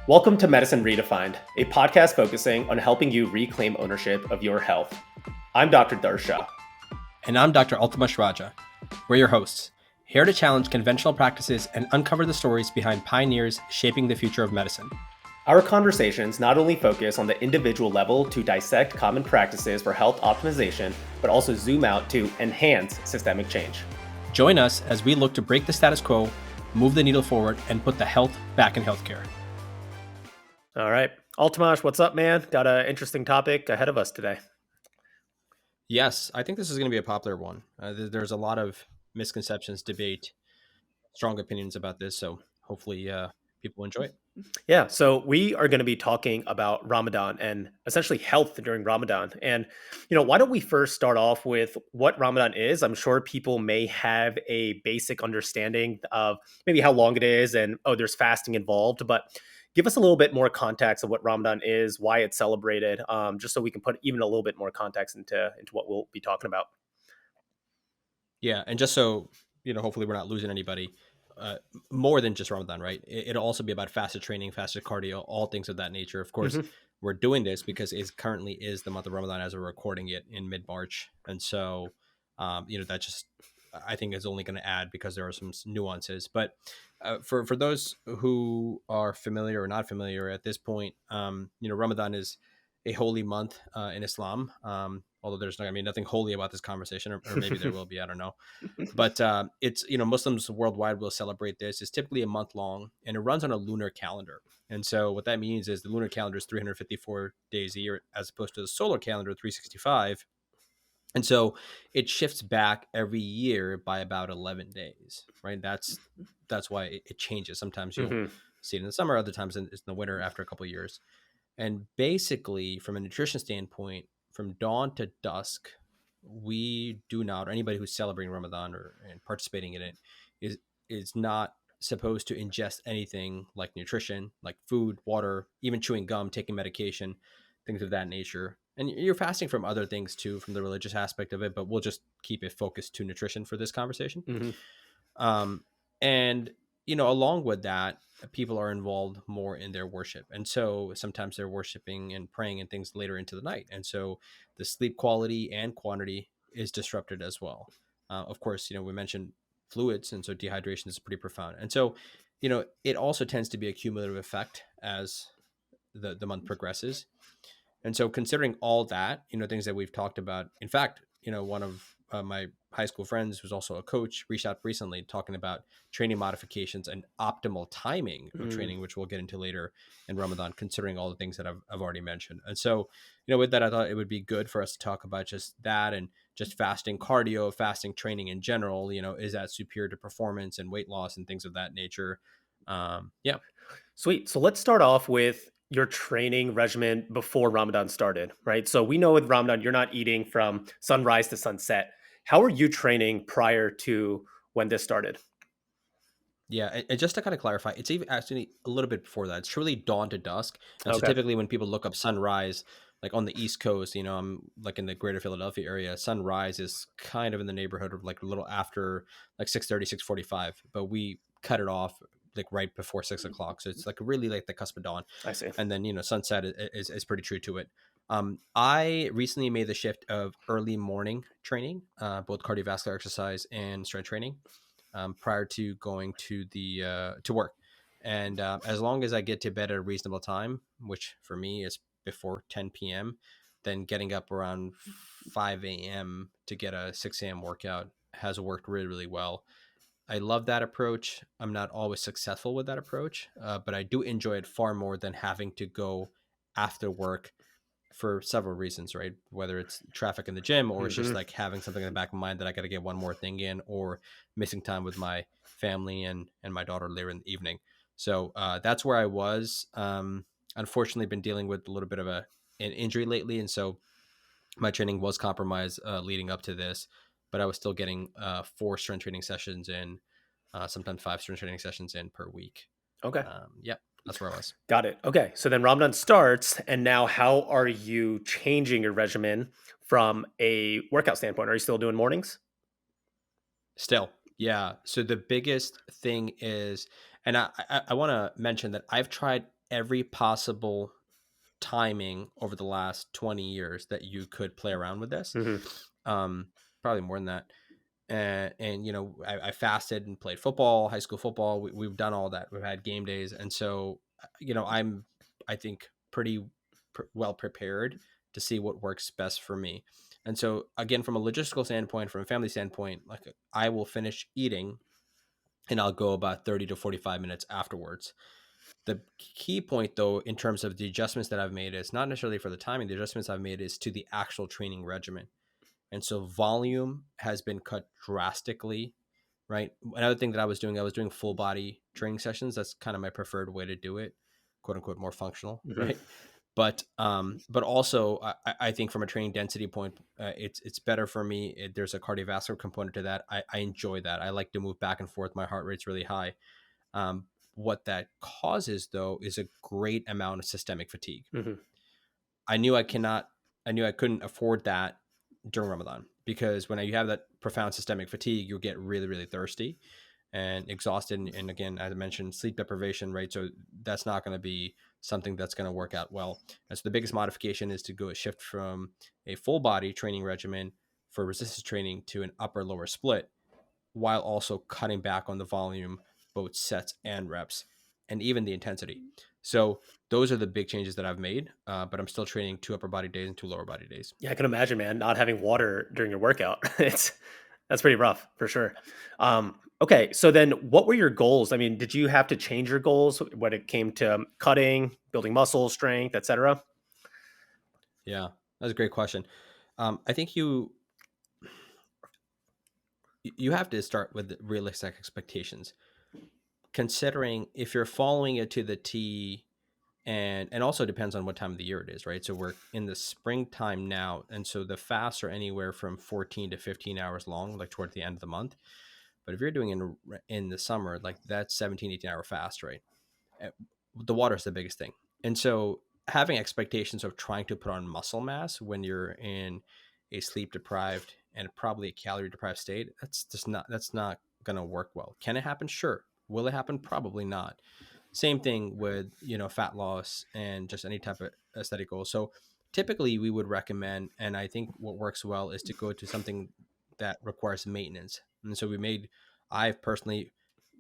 Welcome to Medicine Redefined, a podcast focusing on helping you reclaim ownership of your health. I'm Dr. Darsh. And I'm Dr. Altamash Raja. We're your hosts, here to challenge conventional practices and uncover the stories behind pioneers shaping the future of medicine. Our conversations not only focus on the individual level to dissect common practices for health optimization, but also zoom out to enhance systemic change. Join us as we look to break the status quo, move the needle forward, and put the health back in healthcare. All right. Altamash, what's up, man? Got an interesting topic ahead of us today. Yes, I think this is going to be a popular one. There's a lot of misconceptions, debate, strong opinions about this, so hopefully people enjoy it. Yeah, so we are going to be talking about Ramadan and essentially health during Ramadan. And, why don't we first start off with what Ramadan is? I'm sure people may have a basic understanding of maybe how long it is and, there's fasting involved, but give us a little bit more context of what Ramadan is, why it's celebrated, just so we can put even a little bit more context into what we'll be talking about. Yeah, and just so, hopefully we're not losing anybody. More than just Ramadan, right? It'll also be about fasted training, fasted cardio, all things of that nature. Of course, we're doing this because it currently is the month of Ramadan as we're recording it in mid-March. And so, that just, I think is only going to add because there are some nuances. But for those who are familiar or not familiar at this point, Ramadan is a holy month in Islam. Although there's nothing holy about this conversation, or maybe there will be, I don't know. But it's, Muslims worldwide will celebrate this. It's typically a month long and it runs on a lunar calendar. And so what that means is the lunar calendar is 354 days a year as opposed to the solar calendar, 365. And so it shifts back every year by about 11 days, right? That's why it changes. Sometimes you'll see it in the summer, other times it's in the winter after a couple of years. And basically, from a nutrition standpoint, from dawn to dusk, we do not, or anybody who's celebrating Ramadan and participating in it is not supposed to ingest anything like nutrition, like food, water, even chewing gum, taking medication, things of that nature. And you're fasting from other things too, from the religious aspect of it, but we'll just keep it focused to nutrition for this conversation. And along with that, people are involved more in their worship. And so sometimes they're worshiping and praying and things later into the night. And so the sleep quality and quantity is disrupted as well. Of course, we mentioned fluids, and so dehydration is pretty profound. And so, it also tends to be a cumulative effect as the month progresses. And so considering all that, things that we've talked about, in fact, one of my high school friends who's also a coach reached out recently talking about training modifications and optimal timing of training, which we'll get into later in Ramadan, considering all the things that I've already mentioned. And so, with that, I thought it would be good for us to talk about just that and just fasting cardio, fasting training in general, is that superior to performance and weight loss and things of that nature? Yeah. Sweet. So let's start off with your training regimen before Ramadan started, right? So we know with Ramadan, you're not eating from sunrise to sunset. How are you training prior to when this started? Yeah, and just to kind of clarify, it's even actually a little bit before that. It's truly dawn to dusk. And so typically when people look up sunrise, like on the East Coast, I'm like in the greater Philadelphia area, sunrise is kind of in the neighborhood of like a little after like 6:30, 6:45, but we cut it off like right before 6 o'clock. So it's like really like the cusp of dawn. I see. And then, sunset is pretty true to it. I recently made the shift of early morning training, both cardiovascular exercise and strength training. Prior to going to to work. And as long as I get to bed at a reasonable time, which for me is before 10 p.m., then getting up around 5 a.m. to get a 6 a.m. workout has worked really, really well. I love that approach. I'm not always successful with that approach, but I do enjoy it far more than having to go after work for several reasons, right? Whether it's traffic in the gym or it's just like having something in the back of my mind that I got to get one more thing in, or missing time with my family and my daughter later in the evening. So that's where I was. Unfortunately, been dealing with a little bit of an injury lately. And so my training was compromised leading up to this, but I was still getting 4 strength training sessions in, sometimes 5 strength training sessions in per week. Okay. Yeah. That's where I was. Got it. Okay. So then Ramadan starts, and now how are you changing your regimen from a workout standpoint? Are you still doing mornings? Still, yeah. So the biggest thing is, and I want to mention that I've tried every possible timing over the last 20 years that you could play around with this. Hmm. Um, Probably more than that. And I fasted and played football, high school football. We've done all that. We've had game days, and so I think pretty well prepared to see what works best for me. And so again, from a logistical standpoint, from a family standpoint, like I will finish eating and I'll go about 30 to 45 minutes afterwards. The key point, though, in terms of the adjustments that I've made, is not necessarily for the timing. The adjustments I've made is to the actual training regimen. And so volume has been cut drastically, right? Another thing that I was doing full body training sessions. That's kind of my preferred way to do it, quote unquote, more functional, Hmm. right? But also I think from a training density point, it's better for me. There's a cardiovascular component to that. I enjoy that. I like to move back and forth. My heart rate's really high. What that causes, though, is a great amount of systemic fatigue. Hmm. I knew I cannot, I knew I couldn't afford that during Ramadan, because when you have that profound systemic fatigue, you'll get really, really thirsty and exhausted. And again, as I mentioned, sleep deprivation, right? So that's not going to be something that's going to work out well. And so the biggest modification is to go a shift from a full body training regimen for resistance training to an upper lower split, while also cutting back on the volume, both sets and reps, and even the intensity. So those are the big changes that I've made. But I'm still training 2 upper body days and 2 lower body days. Yeah, I can imagine, man, not having water during your workout. It's That's pretty rough for sure. Okay, so then what were your goals? I mean, did you have to change your goals when it came to cutting, building muscle strength, etc.? Yeah, that's a great question. I think you have to start with realistic expectations, considering if you're following it to the T, and also depends on what time of the year it is, right? So we're in the springtime now, and so the fasts are anywhere from 14 to 15 hours long, like toward the end of the month. But if you're doing in the summer, like that's 17, 18-hour fast, right? Uh, The water is the biggest thing. And so having expectations of trying to put on muscle mass when you're in a sleep deprived and probably a calorie deprived state, that's not going to work well. Can it happen? Sure. Will it happen? Probably not. Same thing with, fat loss and just any type of aesthetic goal. So typically we would recommend, and I think what works well is to go to something that requires maintenance. And so I've personally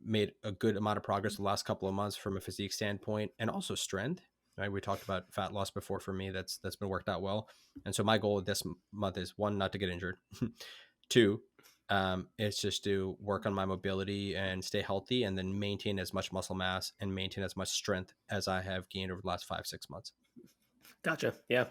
made a good amount of progress the last couple of months from a physique standpoint, and also strength. Right, we talked about fat loss before. For me, that's been worked out well. And so my goal this month is, one, not to get injured. Two, it's just to work on my mobility and stay healthy, and then maintain as much muscle mass and maintain as much strength as I have gained over the last 5, 6 months. Gotcha. Yeah.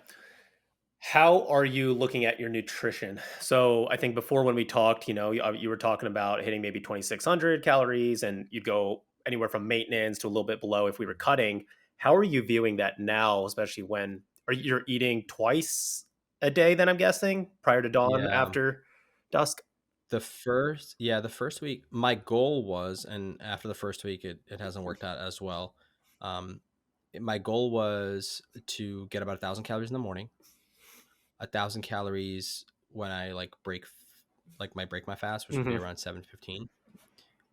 How are you looking at your nutrition? So I think before when we talked, you were talking about hitting maybe 2,600 calories and you'd go anywhere from maintenance to a little bit below if we were cutting. How are you viewing that now, especially when you're eating twice a day, then I'm guessing, prior to dawn, Yeah, after dusk? the first week, my goal was, and after the first week, it hasn't worked out as well. Um, my goal was to get about 1,000 calories in the morning, 1,000 calories when I break my fast, which would be Hmm. around 7:15,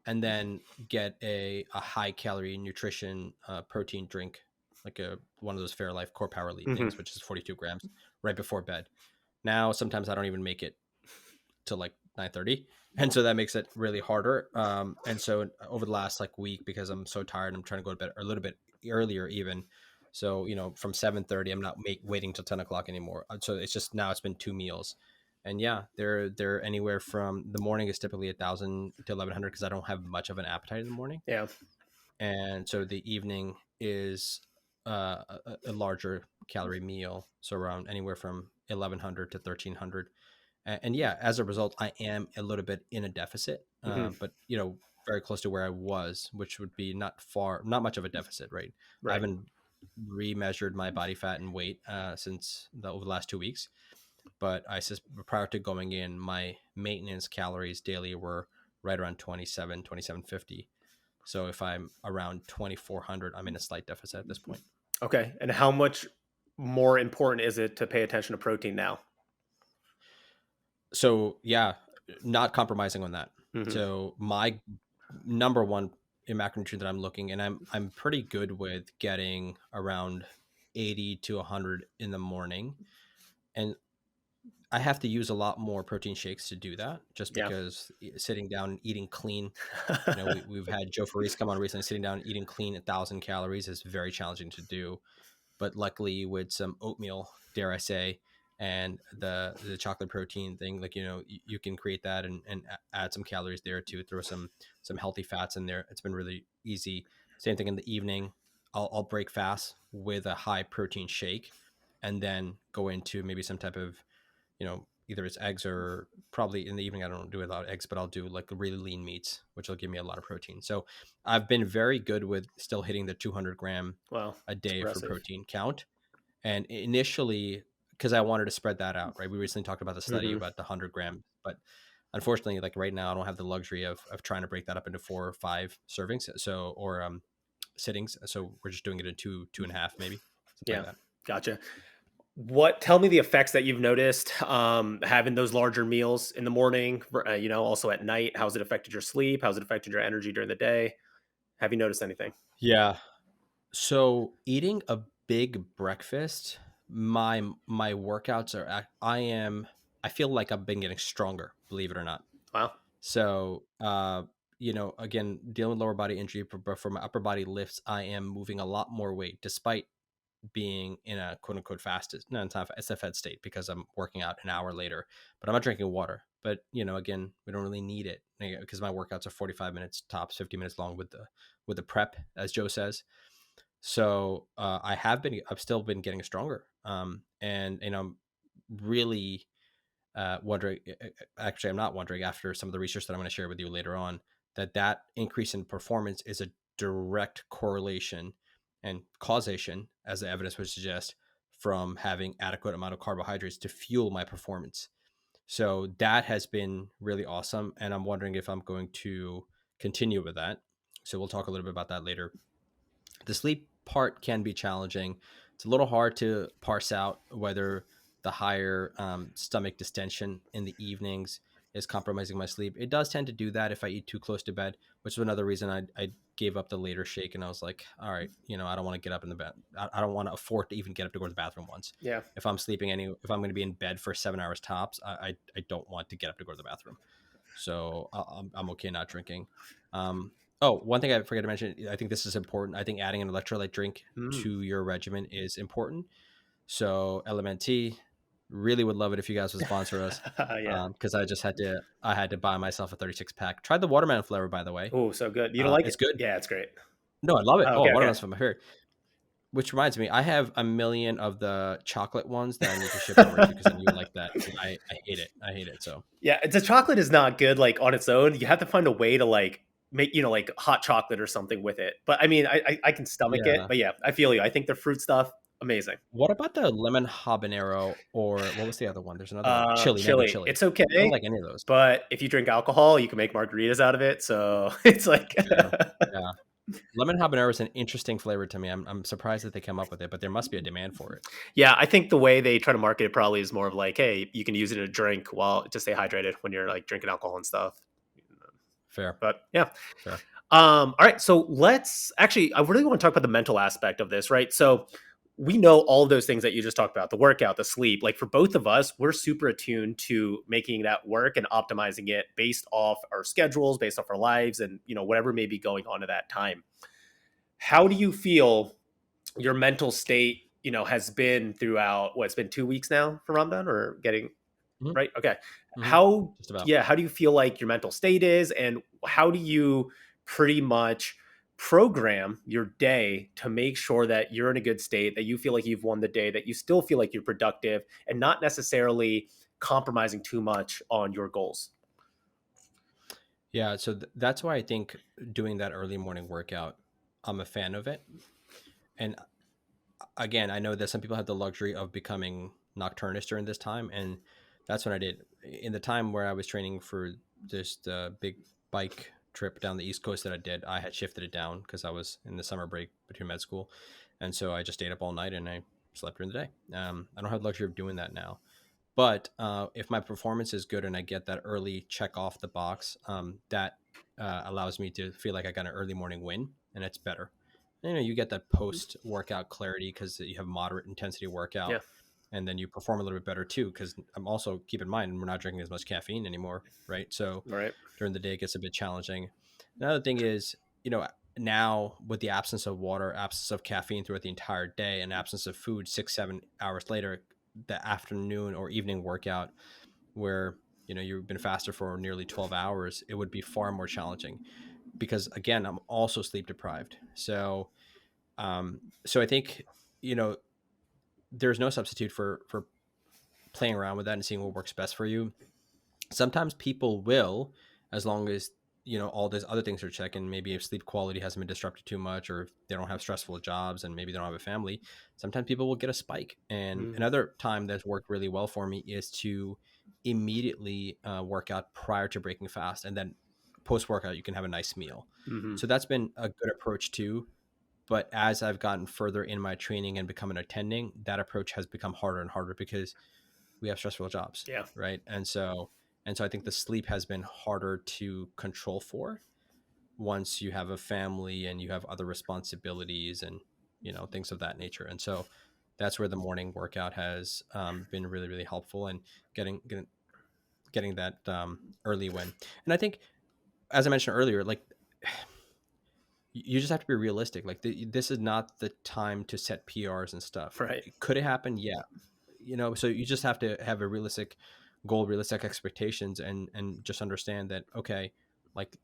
and then get a high calorie nutrition protein drink, like a one of those Fairlife Core Power Elite things, Hmm. which is 42 grams, right before bed. Now sometimes I don't even make it to like 9:30, and so that makes it really harder. And so over the last like week, because I'm so tired, I'm trying to go to bed a little bit earlier even. So from 7:30, I'm not waiting till 10 o'clock anymore. So it's just, now it's been 2 meals. And yeah, they're anywhere from, the morning is typically 1,000 to 1,100, because I don't have much of an appetite in the morning. Yeah. And so the evening is a larger calorie meal, so around anywhere from 1,100 to 1,300. And yeah, as a result, I am a little bit in a deficit, Hmm. but very close to where I was, which would be not much of a deficit, right? I Right. haven't remeasured my body fat and weight since over the last 2 weeks, but prior to going in, my maintenance calories daily were right around 2750. So if I'm around 2,400, I'm in a slight deficit at this point. Okay. And how much more important is it to pay attention to protein now? So yeah, not compromising on that. Hmm. So my number one macronutrient that I'm looking, and I'm pretty good with getting around 80 to 100 in the morning, and I have to use a lot more protein shakes to do that, just Yeah. because sitting down and eating clean. We've had Joe Farice come on recently. Sitting down and eating clean 1,000 calories is very challenging to do, but luckily with some oatmeal, dare I say, and the chocolate protein thing, like you can create that and add some calories there to throw some healthy fats in there. It's been really easy. Same thing in the evening. I'll break fast with a high protein shake, and then go into maybe some type of either it's eggs, or probably in the evening I don't do a lot of eggs, but I'll do like really lean meats, which will give me a lot of protein. So I've been very good with still hitting the 200-gram Wow, a it's day for impressive. protein count. And initially, because I wanted to spread that out, right? We recently talked about the study Hmm. about the 100 gram, but unfortunately, like right now, I don't have the luxury of trying to break that up into 4 or 5 servings, or sittings. So we're just doing it in two and a half, maybe something like Yeah, that. gotcha. Tell me the effects that you've noticed having those larger meals in the morning, also at night. How's it affected your sleep? How's it affected your energy during the day? Have you noticed anything? Yeah. So eating a big breakfast, my workouts are I feel like I've been getting stronger, believe it or not. Wow. So again, dealing with lower body injury, but for my upper body lifts, I am moving a lot more weight despite being in a quote unquote fastest, no, it's not, it's a fed state because I'm working out an hour later, but I'm not drinking water. But again, we don't really need it because my workouts are 45 minutes tops, 50 minutes long with the prep, as Joe says. So I've still been getting stronger, and I'm really wondering. Actually, I'm not wondering, after some of the research that I'm going to share with you later on, that increase in performance is a direct correlation and causation, as the evidence would suggest, from having adequate amount of carbohydrates to fuel my performance. So that has been really awesome, and I'm wondering if I'm going to continue with that. So we'll talk a little bit about that later. The sleep part can be challenging. It's a little hard to parse out whether the higher stomach distension in the evenings is compromising my sleep. It does tend to do that if I eat too close to bed, which is another reason I gave up the later shake. And I was like, all right, I don't want to get up in the bed. I don't want to afford to even get up to go to the bathroom once. Yeah. If I'm going to be in bed for 7 hours tops, I don't want to get up to go to the bathroom. So I'm okay not drinking. Oh, one thing I forgot to mention, I think this is important. I think adding an electrolyte drink Mm. to your regimen is important. So LMNT, really would love it if you guys would sponsor us, Yeah. because I had to buy myself a 36 pack. Tried the watermelon flavor, by the way. Oh, so good. You don't like It's it? good. Yeah, it's great. No, I love it. Oh, Oh, okay, okay. watermelon's my favorite. Which reminds me, I have a million of the chocolate ones that I need to ship over to, because I knew like that. I hate it. I hate it. So Yeah, the chocolate is not good like on its own. You have to find a way to like make like hot chocolate or something with it. But I mean, I can stomach it. yeah. But yeah, I feel you. I think the fruit stuff amazing. What about the lemon habanero, or what was the other one? There's another one. Chili, mango Chili, chili. it's I don't okay. like any of those. But if you drink alcohol, you can make margaritas out of it. So it's like, Fair. Yeah. Lemon habanero is an interesting flavor to me. I'm surprised that they came up with it, but there must be a demand for it. yeah, I think the way they try to market it probably is more of like, hey, you can use it in a drink while to stay hydrated when you're like drinking alcohol and stuff. Fair. But yeah. Fair. All right. So let's actually, I really want to talk about the mental aspect of this, right? So we know all of those things that you just talked about, the workout, the sleep. Like for both of us, we're super attuned to making that work and optimizing it based off our schedules, based off our lives, and whatever may be going on at that time. How do you feel your mental state, has been throughout it's been 2 weeks now for Ramadan or getting Hmm. right? Okay. Hmm. How Just about. Yeah, how do you feel like your mental state is, and how do you pretty much program your day to make sure that you're in a good state, that you feel like you've won the day, that you still feel like you're productive and not necessarily compromising too much on your goals? Yeah. So that's why I think doing that early morning workout, I'm a fan of it. And again, I know that some people have the luxury of becoming nocturnist during this time, and that's what I did. In the time where I was training for this big bike trip down the East Coast that I did, I had shifted it down because I was in the summer break between med school, and so I just stayed up all night and I slept during the day. I don't have the luxury of doing that now, but if my performance is good and I get that early check off the box, that allows me to feel like I got an early morning win, and it's better. And, you get that post workout clarity because you have moderate intensity Yeah. workout, and then you perform a little bit better too. Because I'm also, keep in mind, we're not drinking as much caffeine anymore, right? So Right. during the day it gets a bit challenging. Another thing is, now with the absence of water, absence of caffeine throughout the entire day, and absence of food 6-7 hours later, the afternoon or evening workout where you've been fasted for nearly 12 hours, it would be far more challenging because, again, I'm also sleep deprived. So I think, you know there's no substitute for playing around with that and seeing what works best for you. Sometimes people will, as long as all these other things are checking. Maybe if sleep quality hasn't been disrupted too much, or if they don't have stressful jobs, and maybe they don't have a family, sometimes people will get a spike. And Mm. another time that's worked really well for me is to immediately work out prior to breaking fast, and then post workout you can have a nice meal. Hmm. So that's been a good approach too. But as I've gotten further in my training and become an attending, that approach has become harder and harder because we have stressful jobs, Yeah. right? And so I think the sleep has been harder to control for once you have a family and you have other responsibilities and things of that nature. And so that's where the morning workout has been really, really helpful, and getting that early win. And I think, as I mentioned earlier, like, you just have to be realistic. Like, this is not the time to set PRs and stuff. Right. Could it happen? Yeah. So you just have to have a realistic goal, realistic expectations, and just understand that, okay, like,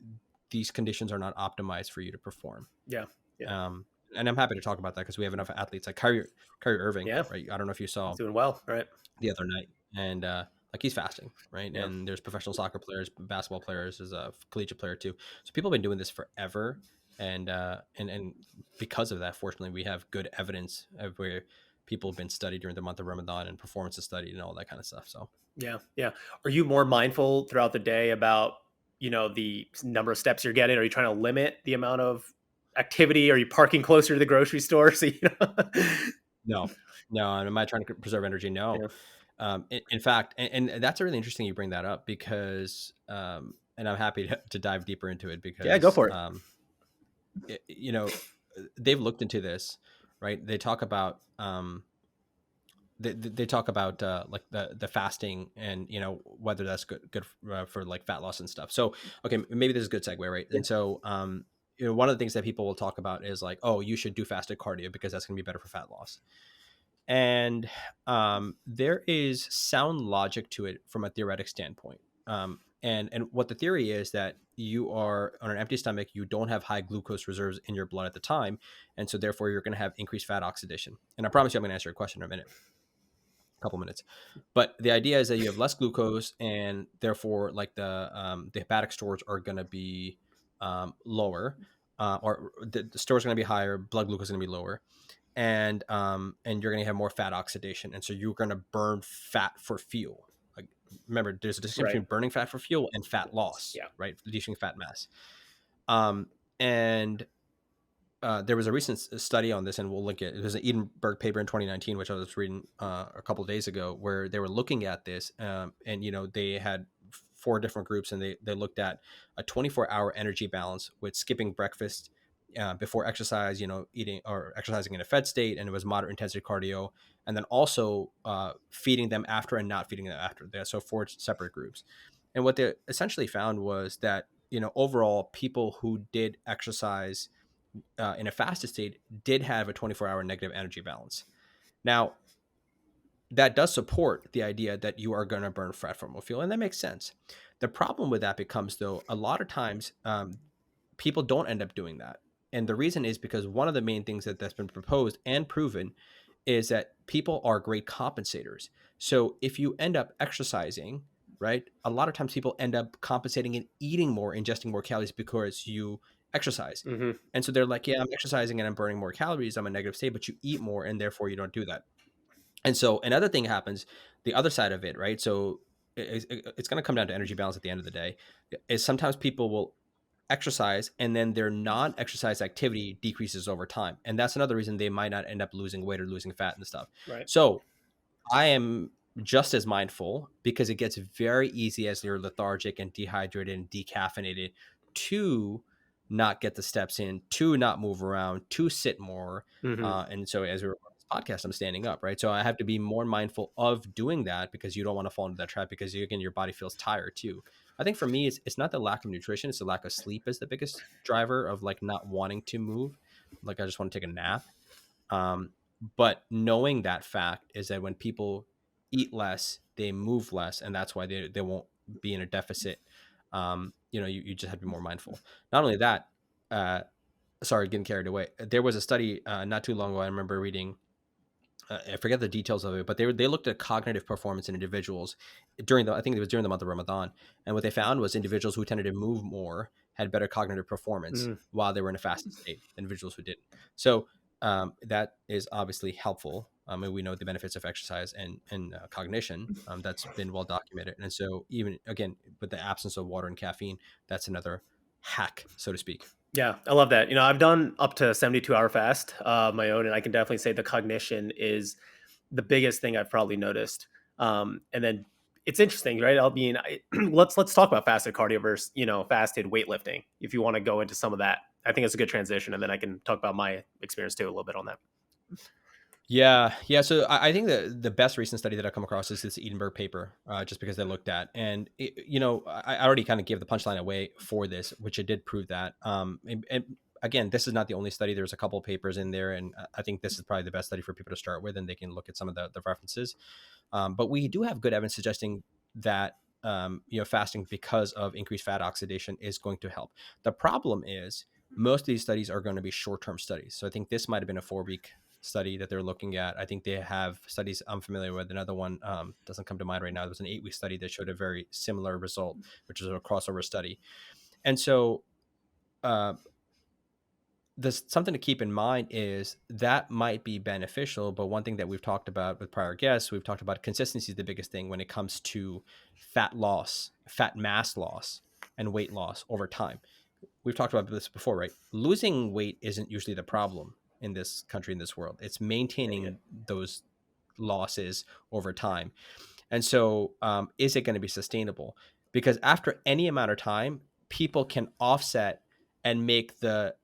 these conditions are not optimized for you to perform. Yeah. Yeah. um and I'm happy to talk about that because we have enough athletes like Kyrie Irving, Yeah. right? I don't know if you saw He's doing well. Right. the other night, and like, he's fasting, right? Yeah. And there's professional soccer players, basketball players, there's a collegiate player too. So people have been doing this forever, and because of that, fortunately, we have good evidence of where people have been studied during the month of Ramadan, and performance is studied and all that kind of stuff. So Yeah. Yeah. Are you more mindful throughout the day about, the number of steps you're getting? Are you trying to limit the amount of activity? Are you parking closer to the grocery store? So, no, no, and am I trying to preserve energy? No. Yeah. In fact, and that's really interesting you bring that up, because and I'm happy to dive deeper into it, Yeah. Go because for it. it, they've looked into this, right? They talk about they talk about like the fasting, and whether that's good for like fat loss and stuff. So, okay, maybe this is a good segue, right? Yeah. And so one of the things that people will talk about is like, oh, you should do fasted cardio because that's going to be better for fat loss. And there is sound logic to it from a theoretic standpoint. And what the theory is that you are on an empty stomach, you don't have high glucose reserves in your blood at the time, and so therefore you're going to have increased fat oxidation. And I promise you, I'm going to answer your question in a minute, couple minutes. But the idea is that you have less glucose, and therefore, like, the hepatic stores are going to be lower, or the stores are going to be higher. Blood glucose is going to be lower, and you're going to have more fat oxidation, and so you're going to burn fat for fuel. Like, remember, there's a distinction Right. between burning fat for fuel and fat loss, Yeah. right? Reducing fat mass. And there was a recent study on this, and we'll link it. It was an Edinburgh paper in 2019, which I was reading a couple of days ago, where they were looking at this, and they had 4 different groups, and they looked at a 24-hour energy balance with skipping breakfast before exercise, eating or exercising in a fed state, and it was moderate intensity cardio, and then also feeding them after and not feeding them after. So 4 separate groups, and what they essentially found was that overall, people who did exercise in a fasted state did have a 24-hour negative energy balance. Now, that does support the idea that you are going to burn fat from fuel, and that makes sense. The problem with that becomes, though, a lot of times people don't end up doing that. And the reason is because one of the main things that's been proposed and proven is that people are great compensators. So if you end up exercising, right, a lot of times people end up compensating and eating more, ingesting more calories because you exercise. Hmm. And so they're like, yeah, I'm exercising and I'm burning more calories. I'm a negative state, but you eat more and therefore you don't do that. And so another thing happens, the other side of it, right? So it's going to come down to energy balance at the end of the day. Is sometimes people will exercise and then their non-exercise activity decreases over time, and that's another reason they might not end up losing weight or losing fat and stuff. Right. So I am just as mindful, because it gets very easy as you're lethargic and dehydrated and decaffeinated to not get the steps in, to not move around, to sit more. Hmm. And so as we record this podcast, I'm standing up, right? So I have to be more mindful of doing that because you don't want to fall into that trap because again, your body feels tired too. I think for me, it's not the lack of nutrition, it's the lack of sleep is the biggest driver of like not wanting to move. Like I just want to take a nap. Um, but knowing that fact is that when people eat less, they move less, and that's why they won't be in a deficit. You just have to be more mindful. Not only that, uh, sorry, getting carried away. There was a study not too long ago. I remember reading. I forget the details of it, but they looked at cognitive performance in individuals during I think it was during the month of Ramadan, and what they found was individuals who tended to move more had better cognitive performance Mm. while they were in a fasted state than individuals who didn't. So that is obviously helpful. And we know the benefits of exercise and cognition. That's been well documented, and so even again with the absence of water and caffeine, that's another hack, so to speak. Yeah, I love that. I've done up to 72-hour fast my own, and I can definitely say the cognition is the biggest thing I've probably noticed. And then it's interesting, right? Let's talk about fasted cardio versus fasted weightlifting. If you want to go into some of that, I think it's a good transition, and then I can talk about my experience too a little bit on that. Yeah, yeah. So I think the best recent study that I've come across is this Edinburgh paper, just because they looked at, and I already kind of gave the punchline away for this, which it did prove that. And again, this is not the only study. There's a couple of papers in there, and I think this is probably the best study for people to start with, and they can look at some of the references. But we do have good evidence suggesting that fasting because of increased fat oxidation is going to help. The problem is most of these studies are going to be short-term studies. So I think this might have been a 4-week study that they're looking at. I think they have studies I'm familiar with. Another one doesn't come to mind right now. There was an 8-week study that showed a very similar result, which was a crossover study. And so uh, this something to keep in mind is that might be beneficial, but one thing that we've talked about with prior guests, we've talked about consistency is the biggest thing when it comes to fat loss, fat mass loss, and weight loss over time. We've talked about this before, right? Losing weight isn't usually the problem in this country, in this world. It's Getting it. maintaining those losses over time. And so, is it going to be sustainable? Because after any amount of time, people can offset and make the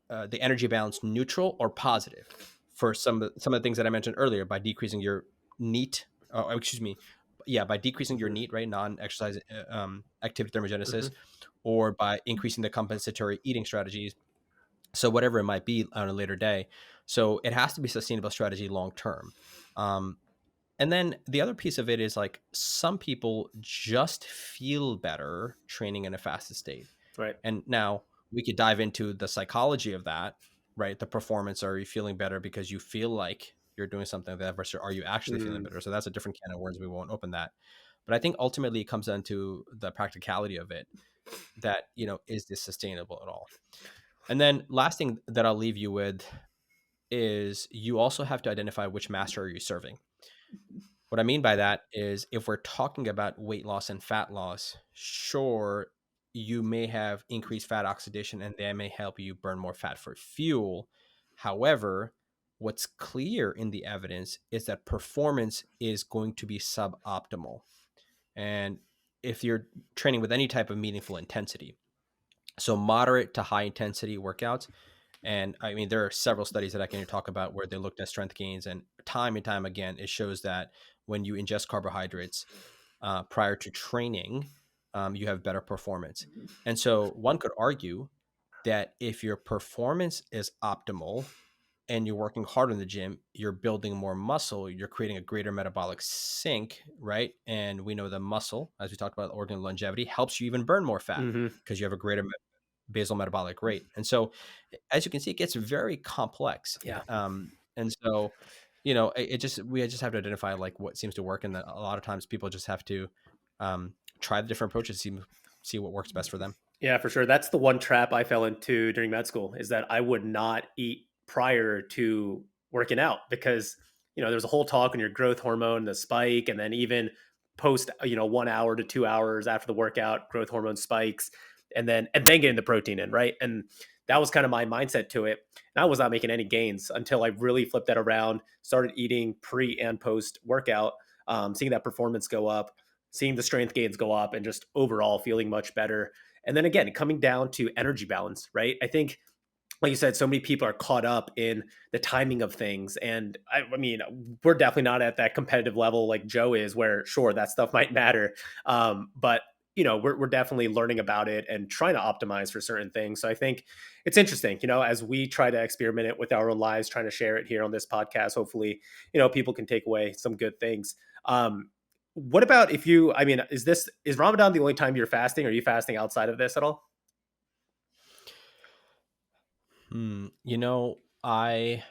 energy balance neutral or positive for some of the things that I mentioned earlier by decreasing your NEAT. Excuse me, yeah, by decreasing your Hmm. NEAT, right, non-exercise activity thermogenesis, Hmm. or by increasing the compensatory eating strategies. So whatever it might be on a later day. So it has to be a sustainable strategy long term. Um, and then the other piece of it is like some people just feel better training in a fasted state. Right. And now we could dive into the psychology of that, right? The performance. Are you feeling better because you feel like you're doing something like that versus are you actually feeling Mm. better? So that's a different can of worms. We won't open that. But I think ultimately it comes down to the practicality of it that, is this sustainable at all? And then last thing that I'll leave you with is you also have to identify which master are you serving. What I mean by that is if we're talking about weight loss and fat loss, sure, you may have increased fat oxidation and that may help you burn more fat for fuel. However, what's clear in the evidence is that performance is going to be suboptimal. And if you're training with any type of meaningful intensity, so moderate to high intensity workouts, and I mean, there are several studies that I can talk about where they looked at strength gains, and time again, it shows that when you ingest carbohydrates prior to training, you have better performance. And so one could argue that if your performance is optimal and you're working hard in the gym, you're building more muscle, you're creating a greater metabolic sink, right? And we know the muscle, as we talked about organ longevity, helps you even burn more fat Hmm. because you have a greater basal metabolic rate. And so, as you can see, it gets very complex. Yeah. And so, we just have to identify like what seems to work, and that a lot of times people just have to try the different approaches, see what works best for them. Yeah, for sure. That's the one trap I fell into during med school is that I would not eat prior to working out because, there's a whole talk on your growth hormone, the spike, and then even post, 1 hour to 2 hours after the workout, growth hormone spikes, and then getting the protein in, right? And that was kind of my mindset to it. And I was not making any gains until I really flipped that around, started eating pre and post workout, seeing that performance go up, seeing the strength gains go up, and just overall feeling much better. And then again, coming down to energy balance, right? I think, like you said, so many people are caught up in the timing of things. And I mean, we're definitely not at that competitive level like Joe is, where sure, that stuff might matter. But we're definitely learning about it and trying to optimize for certain things. So I think it's interesting, as we try to experiment it with our own lives, trying to share it here on this podcast. Hopefully, people can take away some good things. What about if you, I mean, is Ramadan the only time you're fasting? Are you fasting outside of this at all? You know, I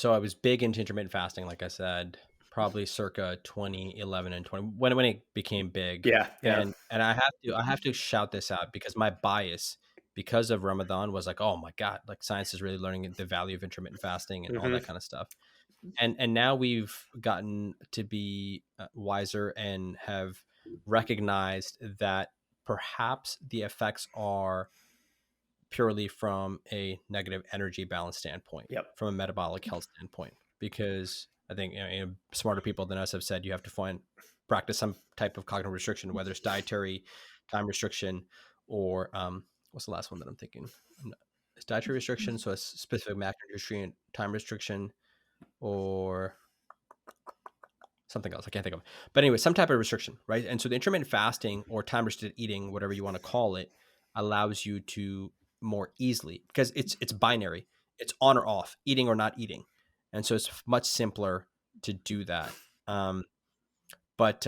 was big into intermittent fasting, like I said, probably circa 2011 and 20 when it became big. Yeah. Yeah. And I have to shout this out because my bias because of Ramadan was like, oh my God, like science is really learning the value of intermittent fasting and all that Hmm. kind of stuff. And now we've gotten to be wiser and have recognized that perhaps the effects are purely from a negative energy balance standpoint, Yep. from a metabolic health standpoint, because I think smarter people than us have said you have to practice some type of cognitive restriction, whether it's dietary, time restriction, or what's the last one that I'm thinking? It's dietary restriction, so a specific macronutrient, time restriction, or something else. I can't think of it. But anyway, some type of restriction, right? And so the intermittent fasting or time restricted eating, whatever you want to call it, allows you to more easily because it's binary. It's on or off, eating or not eating. And so it's much simpler to do that. But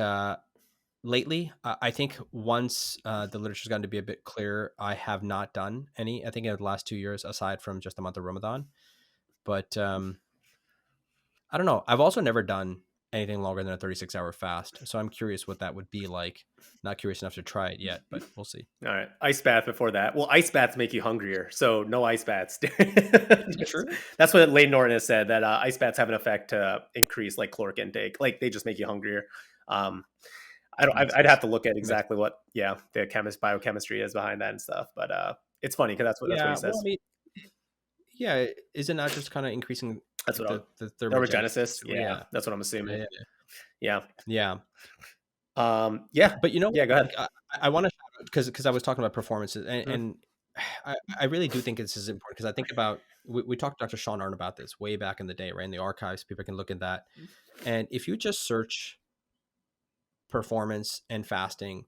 lately, I think once the literature's gotten to be a bit clearer, I have not done any, I think in the last 2 years, aside from just the month of Ramadan. But I don't know. I've also never done anything longer than a 36-hour fast. So I'm curious what that would be like. Not curious enough to try it yet, but we'll see. All right. Ice bath before that. Well, ice baths make you hungrier. So no ice baths. Is that true? That's what Lane Norton has said, that ice baths have an effect to increase like caloric intake. Like they just make you hungrier. Um, That makes I'd have sense. to look at That makes exactly what, yeah, the biochemistry is behind that and stuff. But it's funny because that's what he Yeah. Well, I says. mean, yeah. Is it not just kind of increasing That's what the thermogenesis? neurogenesis. Yeah, Yeah. that's what I'm Yeah. assuming. Yeah. Yeah. Yeah. Yeah. But you know Yeah. what? Go Like, ahead. I want to because I was talking about performances, Mhm. and I really do think this is important because I think about we talked to Dr. Sean Arn about this way back in the day, right? In the archives, people can look at that. And if you just search performance and fasting,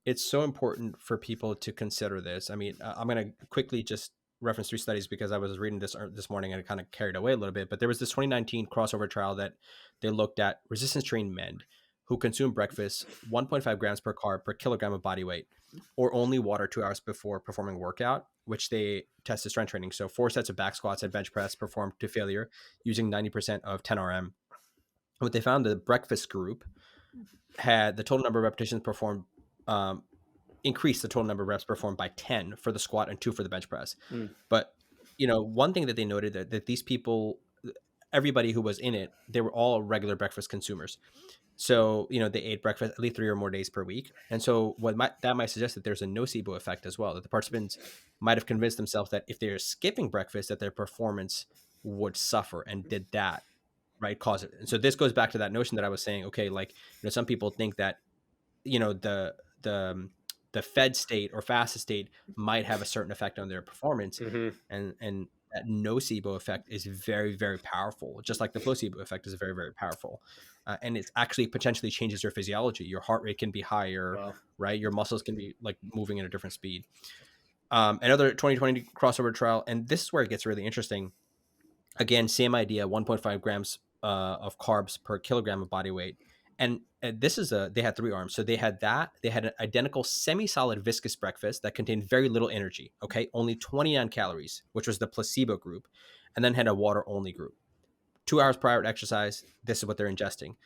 it's so important for people to consider this. I mean, I'm going to quickly just reference 3 studies because I was reading this morning and it kind of carried away a little bit. But there was this 2019 crossover trial that they looked at resistance trained men who consumed breakfast 1.5 grams per carb per kilogram of body weight, or only water 2 hours before performing workout, which they tested strength training. So 4 sets of back squats and bench press performed to failure using 90% of 10 RM. What they found, the breakfast group had the total number of repetitions performed um, increased the total number of reps performed by 10 for the squat and 2 for the bench press. Mm. But, one thing that they noted that these people, everybody who was in it, they were all regular breakfast consumers. So, they ate breakfast at least 3 or more days per week. And so that might suggest that there's a nocebo effect as well, that the participants might have convinced themselves that if they're skipping breakfast, that their performance would suffer, and did that, right, cause it. And so this goes back to that notion that I was saying, okay, like, some people think that, the the fed state or fasted state might have a certain effect on their performance, Hmm. and that nocebo effect is very, very powerful, just like the placebo effect is very, very powerful. And it actually potentially changes your physiology. Your heart rate can be higher, Wow. right? Your muscles can be like moving at a different speed. Another 2020 crossover trial, and this is where it gets really interesting. Again, same idea, 1.5 grams of carbs per kilogram of body weight. And they had 3 arms. So they had an identical semi-solid viscous breakfast that contained very little energy. Okay. Only 29 calories, which was the placebo group, and then had a water only group. 2 hours prior to exercise, this is what they're ingesting.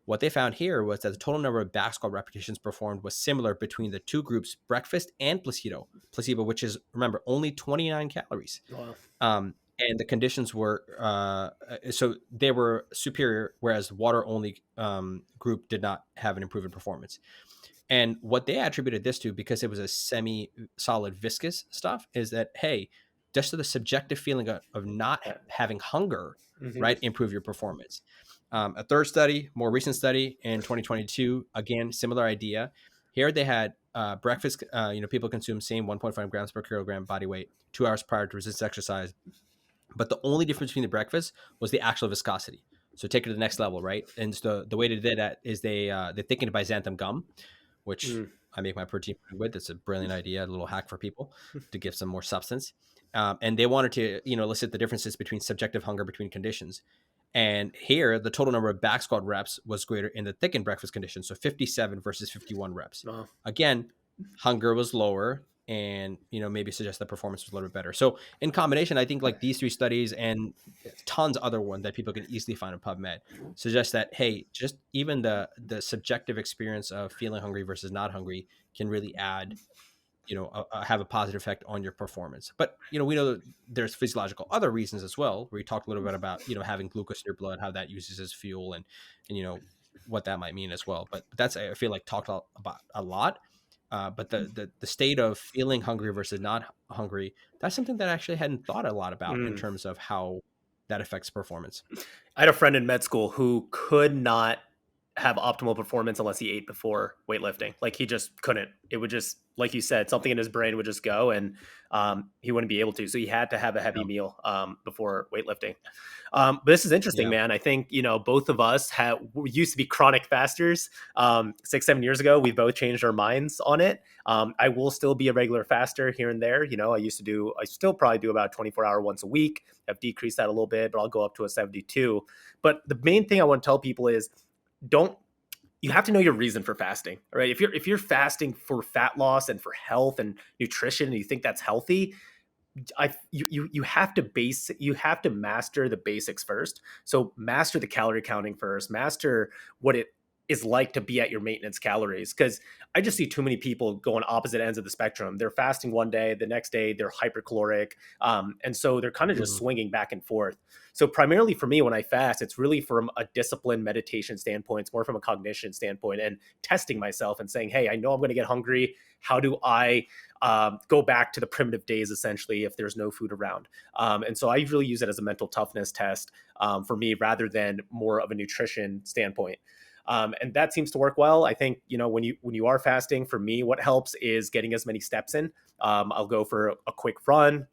What they found here was that the total number of back squat repetitions performed was similar between the two groups, breakfast and placebo, which is, remember, only 29 calories. Wow. And the conditions were so they were superior, whereas water only group did not have an improvement performance. And what they attributed this to, because it was a semi-solid viscous stuff, is that, hey, just to the subjective feeling of not having hunger, Hmm. right, improve your performance. A third study, more recent study in 2022, again, similar idea. Here they had breakfast. People consume same 1.5 grams per kilogram body weight 2 hours prior to resistance exercise, but the only difference between the breakfast was the actual viscosity. So take it to the next level, right? And so the way they did that is they thickened it by xanthan gum, which Mm. I make my protein with. It's a brilliant idea, a little hack for people to give some more substance. And they wanted to, elicit the differences between subjective hunger between conditions. And here, the total number of back squat reps was greater in the thickened breakfast condition, so 57 versus 51 reps. Oh. Again, hunger was lower, and maybe suggest that performance was a little bit better. So in combination, I think like these three studies and tons other one that people can easily find in PubMed suggest that, hey, just even the subjective experience of feeling hungry versus not hungry can really add, have a positive effect on your performance. But we know that there's physiological other reasons as well. We talked a little bit about having glucose in your blood, how that uses as fuel, and what that might mean as well. But that's, I feel like, talked about a lot. But the state of feeling hungry versus not hungry, that's something that I actually hadn't thought a lot about in Mm. terms of how that affects performance. I had a friend in med school who could not have optimal performance unless he ate before weightlifting. Like he just couldn't. It would just, like you said, something in his brain would just go, and he wouldn't be able to. So he had to have a heavy Yeah. meal before weightlifting. But this is interesting, Yeah. man. I think both of us we used to be chronic fasters. 6-7 years ago, we both changed our minds on it. I will still be a regular faster here and there. I still probably do about 24-hour once a week. I've decreased that a little bit, but I'll go up to a 72. But the main thing I want to tell people is, don't you have to know your reason for fasting, right? If you're fasting for fat loss and for health and nutrition, and you think that's healthy, you have to master the basics first. So master the calorie counting first. Master what it is like to be at your maintenance calories. Because I just see too many people go on opposite ends of the spectrum. They're fasting one day, the next day they're hypercaloric, and so they're kind of just Mhm. swinging back and forth. So primarily for me, when I fast, it's really from a discipline meditation standpoint. It's more from a cognition standpoint and testing myself and saying, hey, I know I'm going to get hungry. How do I go back to the primitive days, essentially, if there's no food around? And so I really use it as a mental toughness test for me, rather than more of a nutrition standpoint. And that seems to work well. I think when you are fasting, for me, what helps is getting as many steps in. I'll go for a quick run,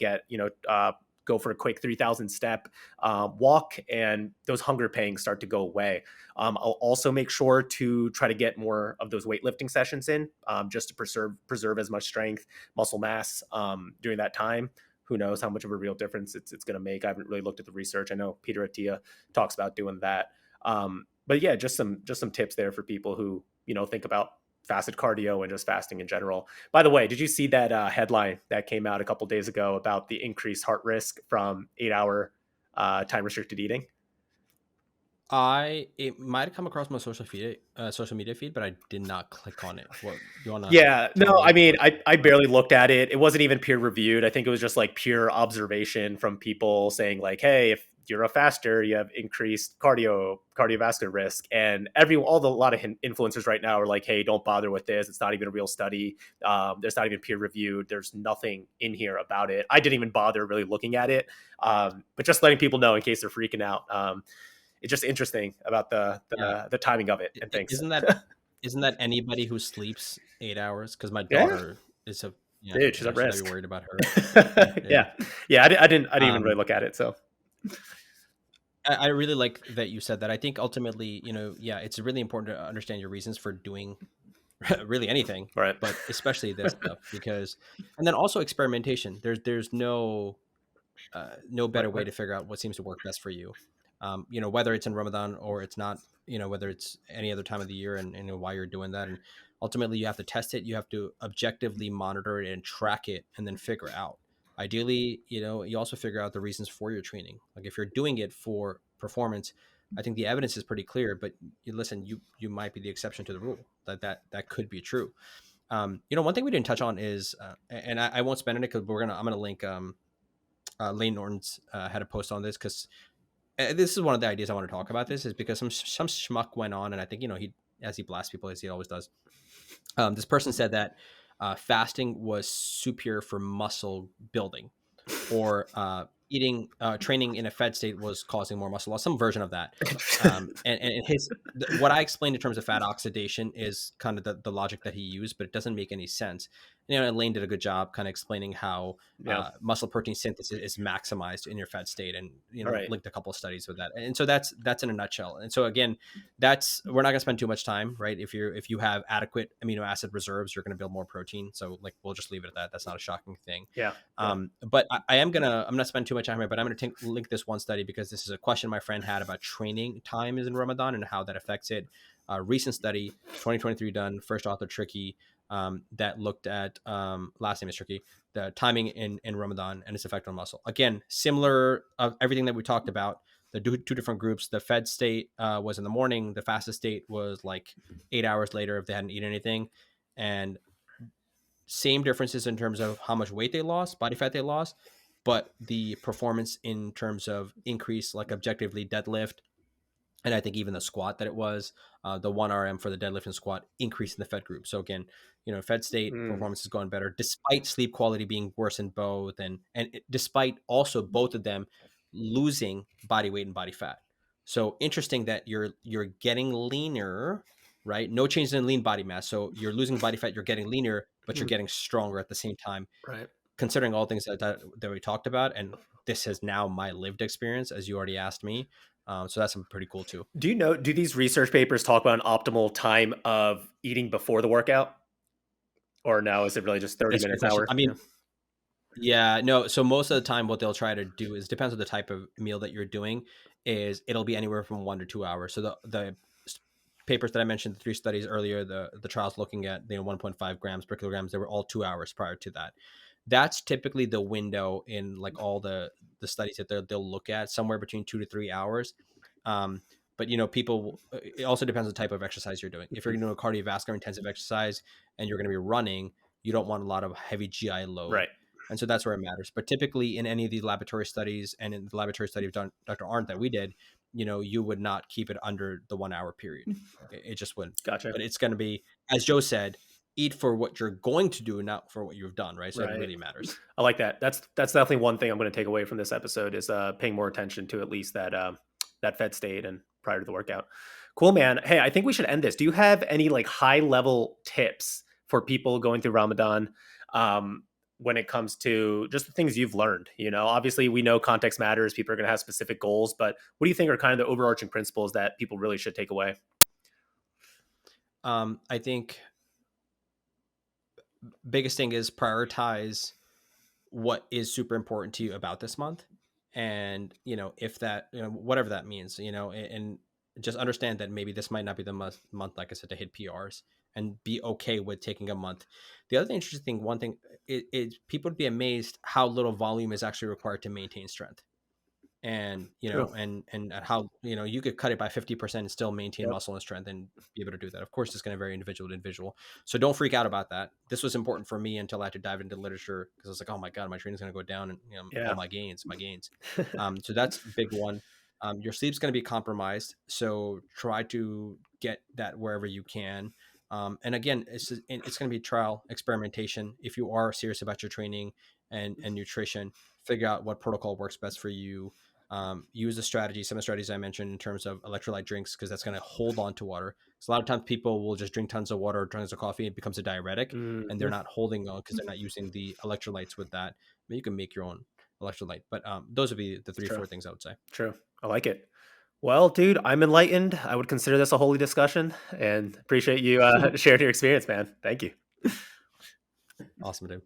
go for a quick 3,000 step walk, and those hunger pangs start to go away. I'll also make sure to try to get more of those weightlifting sessions in, just to preserve as much strength, muscle mass during that time. Who knows how much of a real difference it's going to make? I haven't really looked at the research. I know Peter Attia talks about doing that. But yeah, just some tips there for people who think about fasted cardio and just fasting in general. By the way, did you see that headline that came out a couple days ago about the increased heart risk from 8-hour time restricted eating? It might have come across my social media feed, but I did not click on it. What you want to Yeah, tell no, I me? mean, What? I barely looked at it. It wasn't even peer reviewed. I think it was just like pure observation from people saying like, "Hey, if you're a faster, you have increased cardiovascular risk." And a lot of influencers right now are like, "Hey, don't bother with this. It's not even a real study. There's not even peer reviewed. There's nothing in here about it." I didn't even bother really looking at it, but just letting people know in case they're freaking out. It's just interesting about the Yeah, the, the timing of it and things. isn't that anybody who sleeps 8 hours? Because my Yeah, daughter is a yeah dude, she's yeah. at Should I be risk. worried about her? Yeah. Yeah, yeah. I didn't even Um, really look at it. So I really like that you said that. I think ultimately, yeah, it's really important to understand your reasons for doing really anything, right. but especially this stuff because, and then also experimentation. There's no Right, better way right. to figure out what seems to work best for you. Whether it's in Ramadan or it's not, whether it's any other time of the year, and why you're doing that. And ultimately, you have to test it. You have to objectively monitor it and track it, and then figure out. Ideally, you also figure out the reasons for your training. Like if you're doing it for performance, I think the evidence is pretty clear. But listen, you might be the exception to the rule. That could be true. One thing we didn't touch on is, and I won't spend it because I'm gonna link Lane Norton's had a post on this because this is one of the ideas I want to talk about. This is because some schmuck went on, and I think he as he blasts people as he always does. This person said that fasting was superior for muscle building, or eating training in a fed state was causing more muscle loss, some version of that. And his what I explained in terms of fat oxidation is kind of the logic that he used, but it doesn't make any sense. Elaine did a good job kind of explaining how Yeah. muscle protein synthesis is maximized in your fed state, and All right. linked a couple of studies with that. And so that's in a nutshell. And so again, that's we're not going to spend too much time, right? If you have adequate amino acid reserves, you're going to build more protein. So like we'll just leave it at that. That's not a shocking thing. Yeah. Yeah. But I'm gonna spend too much time here, but I'm gonna link this one study because this is a question my friend had about training times in Ramadan and how that affects it. Recent study, 2023 done, first author Tricky, that looked at last name is Tricky, the timing in Ramadan and its effect on muscle. Again, similar of everything that we talked about. The two different groups. The fed state was in the morning. The fasted state was like 8 hours later if they hadn't eaten anything, and same differences in terms of how much weight they lost, body fat they lost, but the performance in terms of increase, like objectively deadlift, and I think even the squat that it was, the 1 RM for the deadlift and squat increase in the fed group. So again, fed state Mm, performance is going better despite sleep quality being worse in both, and despite also both of them losing body weight and body fat. So interesting that you're getting leaner, right? No changes in lean body mass. So you're losing body fat, you're getting leaner, but you're mm, getting stronger at the same time. right. Considering all things that we talked about, and this is now my lived experience, as you already asked me. So that's pretty cool too. Do these research papers talk about an optimal time of eating before the workout? Or now is it really just 30 That's a good minutes, question. hour? I Yeah. mean, yeah, no. So most of the time, what they'll try to do is depends on the type of meal that you're doing. Is it'll be anywhere from 1 to 2 hours. So the papers that I mentioned, the three studies earlier, the trials looking at 1.5 grams per kilograms, they were all 2 hours prior to that. That's typically the window in like all the studies that they'll look at, somewhere between 2 to 3 hours. Um, but people, it also depends on the type of exercise you're doing. If you're Mhm. doing a cardiovascular intensive exercise and you're going to be running, you don't want a lot of heavy GI load. Right. And so that's where it matters. But typically, in any of these laboratory studies, and in the laboratory study of Dr. Arndt that we did, you would not keep it under the 1 hour period. It just wouldn't. Gotcha. But it's going to be, as Joe said, eat for what you're going to do, not for what you've done, right? So it Right. really matters. I like that. That's definitely one thing I'm going to take away from this episode is paying more attention to at least that fed state and prior to the workout. Cool, man. Hey, I think we should end this. Do you have any like high level tips for people going through Ramadan um, when it comes to just the things you've learned? Obviously we know context matters. People are going to have specific goals, but what do you think are kind of the overarching principles that people really should take away? I think biggest thing is prioritize what is super important to you about this month, and if that, whatever that means, and just understand that maybe this might not be the month, like I said, to hit PRs, and be okay with taking a month. The other interesting thing, one thing is people would be amazed how little volume is actually required to maintain strength. And True. and how you could cut it by 50% and still maintain Yep. muscle and strength and be able to do that. Of course, it's going to vary individual to individual, so don't freak out about that. This was important for me until I had to dive into literature, because I was like, oh my god, my training's going to go down, and all Yeah. my gains. So that's a big one. Your sleep's going to be compromised, so try to get that wherever you can. And again, it's going to be trial experimentation. If you are serious about your training and nutrition, figure out what protocol works best for you. Use some of the strategies I mentioned in terms of electrolyte drinks, because that's going to hold on to water. So a lot of times people will just drink tons of water or tons of coffee, it becomes a diuretic, and they're Mhm. not holding on because they're not using the electrolytes with that. I mean, you can make your own electrolyte, but those would be the It's three, true. four things I would say. True. I like it. Well, dude, I'm enlightened. I would consider this a holy discussion and appreciate you sharing your experience, man. Thank you. Awesome, dude.